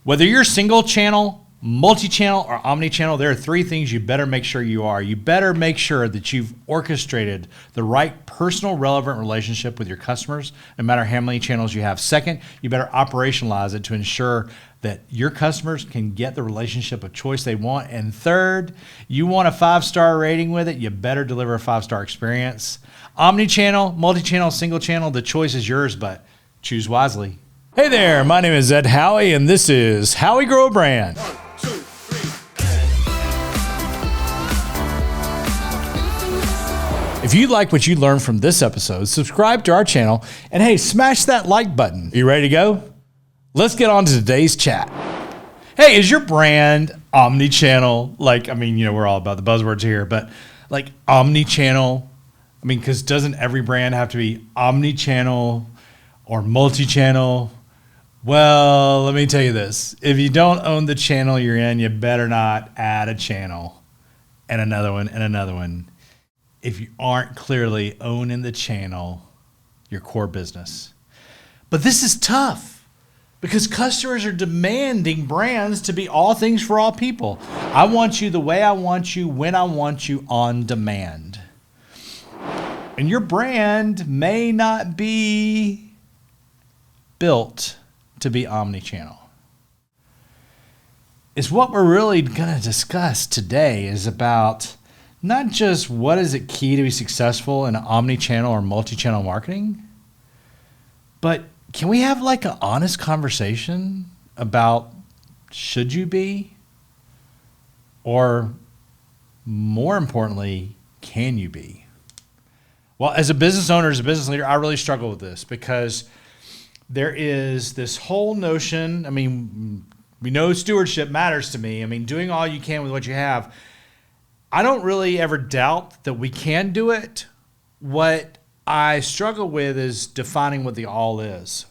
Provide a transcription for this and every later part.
Whether you're single channel, multi-channel, or omni-channel, there are three things you better make sure you are. You better make sure that you've orchestrated the right personal relevant relationship with your customers, no matter how many channels you have. Second, you better operationalize it to ensure that your customers can get the relationship of choice they want. And third, you want a 5-star rating with it, you better deliver a 5-star experience. Omni-channel, multi-channel, single channel, the choice is yours, but choose wisely. Hey there, my name is Ed Howie, and this is How We Grow a Brand. 1, 2, 3. If you like what you learned from this episode, subscribe to our channel, and hey, smash that like button. Are you ready to go? Let's get on to today's chat. Hey, is your brand omni-channel? We're all about the buzzwords here, but like omni-channel, because doesn't every brand have to be omni-channel or multi-channel? Well, let me tell you this. If you don't own the channel you're in, you better not add a channel and another one and another one if you aren't clearly owning the channel, your core business. But this is tough because customers are demanding brands to be all things for all people. I want you the way I want you, when I want you, on demand. And your brand may not be built to be omni-channel. It's what we're really going to discuss today is about not just what is it key to be successful in omni-channel or multi-channel marketing, but can we have like an honest conversation about should you be, or more importantly, can you be? Well, as a business owner, as a business leader, I really struggle with this because there is this whole notion, we know stewardship matters to me. Doing all you can with what you have. I don't really ever doubt that we can do it. What I struggle with is defining what the all is.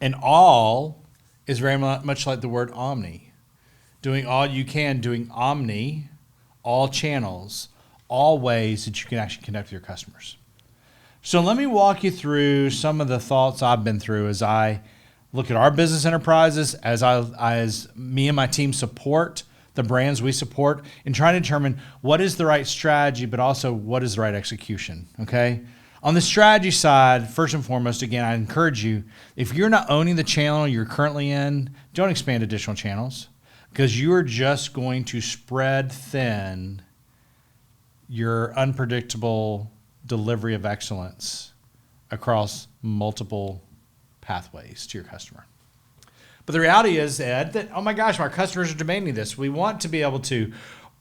And all is very much like the word omni. Doing all you can, doing omni, all channels, all ways that you can actually connect with your customers. So let me walk you through some of the thoughts I've been through as I look at our business enterprises, as me and my team support the brands we support, and trying to determine what is the right strategy, but also what is the right execution, okay? On the strategy side, first and foremost, again, I encourage you, if you're not owning the channel you're currently in, don't expand additional channels because you're just going to spread thin your unpredictable delivery of excellence across multiple pathways to your customer. But the reality is, Ed, that, oh my gosh, our customers are demanding this. We want to be able to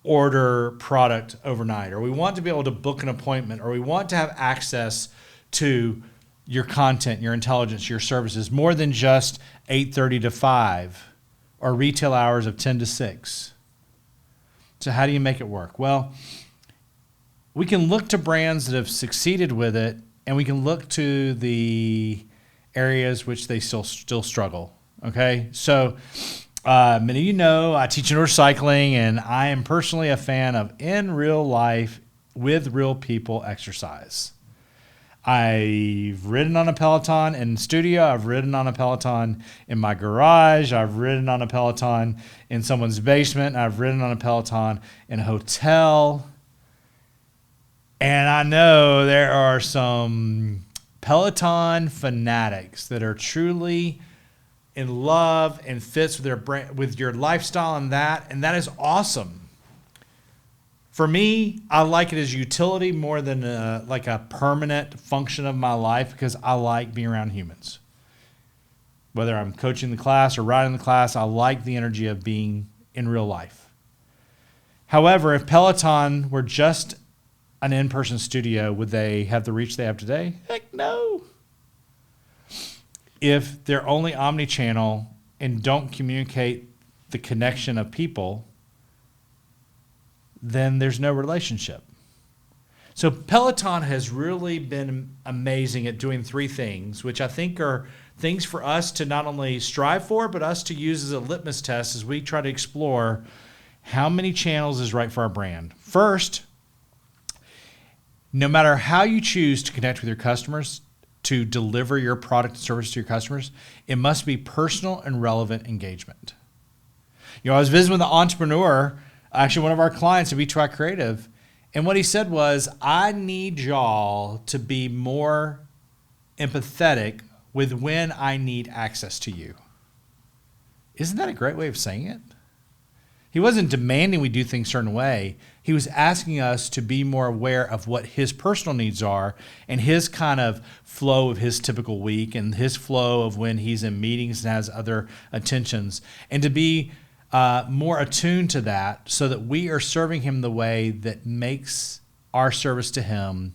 order product overnight, or we want to be able to book an appointment, or we want to have access to your content, your intelligence, your services, more than just 8:30 to 5 or retail hours of 10 to 6. So how do you make it work? Well, we can look to brands that have succeeded with it, and we can look to the areas which they still struggle. Okay, so many of you know I teach indoor cycling, and I am personally a fan of in real life with real people exercise. I've ridden on a Peloton in studio. I've ridden on a Peloton in my garage. I've ridden on a Peloton in someone's basement. I've ridden on a Peloton in a hotel. And I know there are some Peloton fanatics that are truly in love and fits with their brand, with your lifestyle and that is awesome. For me, I like it as utility more than like a permanent function of my life because I like being around humans. Whether I'm coaching the class or riding the class, I like the energy of being in real life. However, if Peloton were just an in-person studio, would they have the reach they have today? Heck no. If they're only omni-channel and don't communicate the connection of people, then there's no relationship. So Peloton has really been amazing at doing three things, which I think are things for us to not only strive for, but us to use as a litmus test as we try to explore how many channels is right for our brand. First, no matter how you choose to connect with your customers, to deliver your product and service to your customers, it must be personal and relevant engagement. You know, I was visiting with an entrepreneur, actually one of our clients at B2I Creative, and what he said was, I need y'all to be more empathetic with when I need access to you. Isn't that a great way of saying it? He wasn't demanding we do things a certain way. He was asking us to be more aware of what his personal needs are and his kind of flow of his typical week and his flow of when he's in meetings and has other attentions, and to be more attuned to that so that we are serving him the way that makes our service to him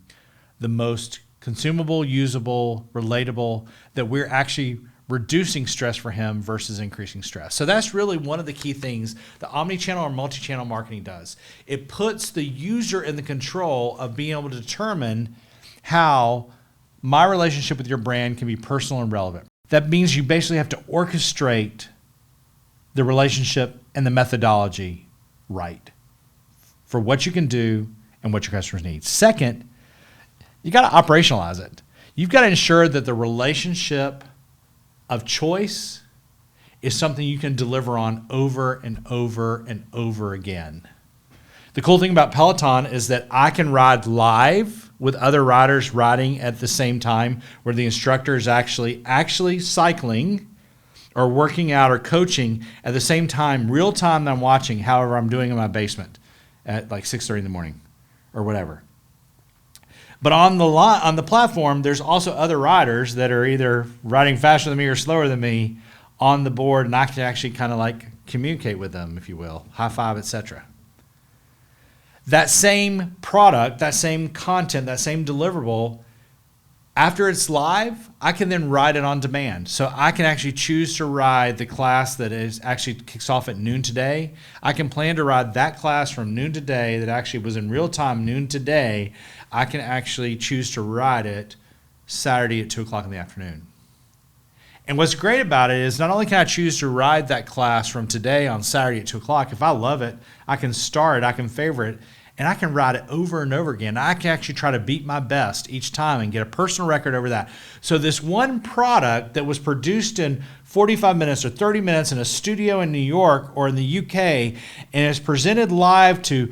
the most consumable, usable, relatable, that we're actually reducing stress for him versus increasing stress. So that's really one of the key things the omnichannel or multi-channel marketing does. It puts the user in the control of being able to determine how my relationship with your brand can be personal and relevant. That means you basically have to orchestrate the relationship and the methodology right for what you can do and what your customers need. Second, you got to operationalize it. You've got to ensure that the relationship of choice is something you can deliver on over and over and over again. The cool thing about Peloton is that I can ride live with other riders riding at the same time, where the instructor is actually cycling or working out or coaching at the same time, real time that I'm watching, however I'm doing in my basement at like 6:30 in the morning or whatever. But on the platform, there's also other riders that are either riding faster than me or slower than me on the board, and I can actually kind of like communicate with them, if you will, high five, etc. That same product, that same content, that same deliverable, after it's live, I can then ride it on demand. So I can actually choose to ride the class that is actually kicks off at noon today. I can plan to ride that class from noon today that actually was in real time noon today. I can actually choose to ride it Saturday at 2 o'clock in the afternoon. And what's great about it is not only can I choose to ride that class from today on Saturday at 2 o'clock, if I love it, I can start, I can favorite, and I can ride it over and over again. I can actually try to beat my best each time and get a personal record over that. So this one product that was produced in 45 minutes or 30 minutes in a studio in New York or in the UK and is presented live to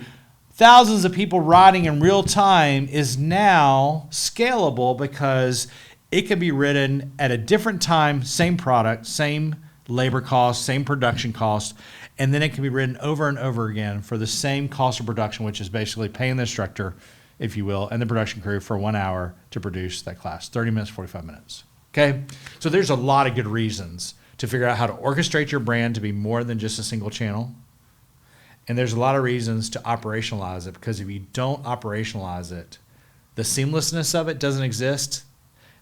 thousands of people riding in real time is now scalable because it can be written at a different time, same product, same labor cost, same production cost, and then it can be written over and over again for the same cost of production, which is basically paying the instructor, if you will, and the production crew for 1 hour to produce that class, 30 minutes, 45 minutes. Okay? So there's a lot of good reasons to figure out how to orchestrate your brand to be more than just a single channel. And there's a lot of reasons to operationalize it, because if you don't operationalize it, the seamlessness of it doesn't exist.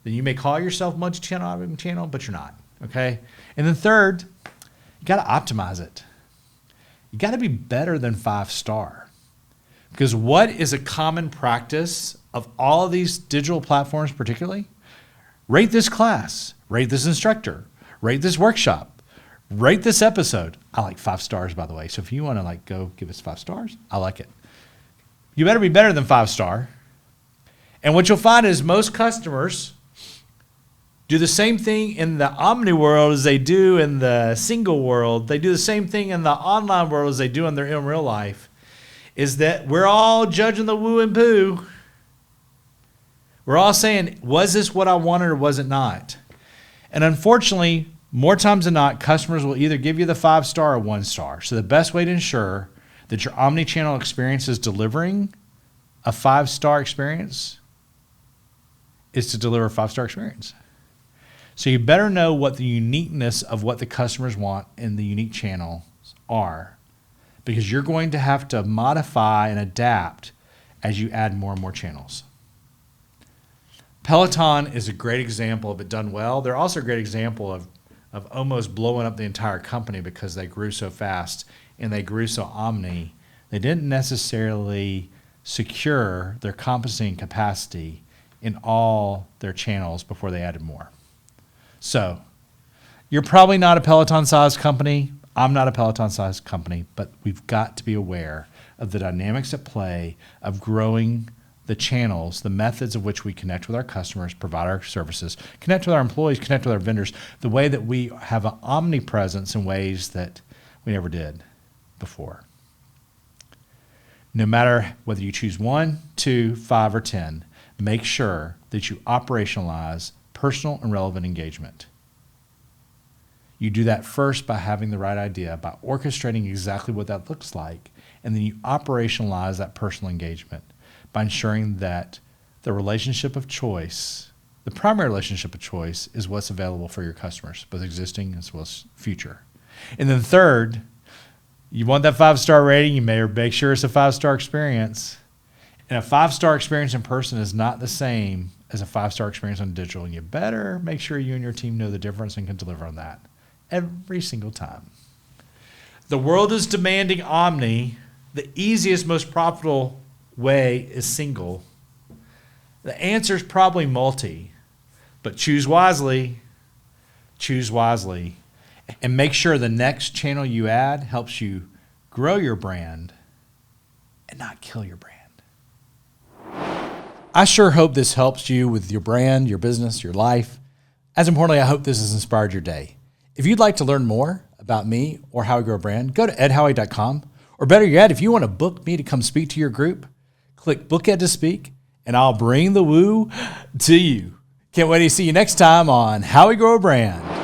Then you may call yourself multi-channel, but you're not. Okay? And then third, you got to optimize it. You got to be better than 5-star. Because what is a common practice of all of these digital platforms particularly? Rate this class, rate this instructor, rate this workshop, rate this episode. I like 5 stars, by the way. So if you want to like go give us 5 stars, I like it. You better be better than 5-star. And what you'll find is most customers do the same thing in the omni world as they do in the single world. They do the same thing in the online world as they do in their in real life, is that we're all judging the woo and poo. We're all saying, was this what I wanted or was it not? And unfortunately, more times than not, customers will either give you the 5-star or 1-star. So the best way to ensure that your omni-channel experience is delivering a 5-star experience is to deliver a 5-star experience. So you better know what the uniqueness of what the customers want in the unique channels are, because you're going to have to modify and adapt as you add more and more channels. Peloton is a great example of it done well. They're also a great example of almost blowing up the entire company because they grew so fast and they grew so omni. They didn't necessarily secure their competency and capacity in all their channels before they added more. So you're probably not a Peloton-sized company. I'm not a Peloton-sized company, but we've got to be aware of the dynamics at play of growing the channels, the methods of which we connect with our customers, provide our services, connect with our employees, connect with our vendors, the way that we have an omnipresence in ways that we never did before. No matter whether you choose 1, 2, 5, or 10, make sure that you operationalize personal and relevant engagement. You do that first by having the right idea, by orchestrating exactly what that looks like, and then you operationalize that personal engagement by ensuring that the relationship of choice, the primary relationship of choice, is what's available for your customers, both existing as well as future. And then third, you want that 5-star rating, you may make sure it's a 5-star experience. And a 5-star experience in person is not the same as a 5-star experience on digital. And you better make sure you and your team know the difference and can deliver on that every single time. The world is demanding omni. The easiest, most profitable way is single. The answer is probably multi, but choose wisely, and make sure the next channel you add helps you grow your brand and not kill your brand. I sure hope this helps you with your brand, your business, your life. As importantly, I hope this has inspired your day. If you'd like to learn more about me or how I grow a brand, go to edhowie.com. Or better yet, if you want to book me to come speak to your group, click Book Ed to Speak, and I'll bring the woo to you. Can't wait to see you next time on How We Grow a Brand.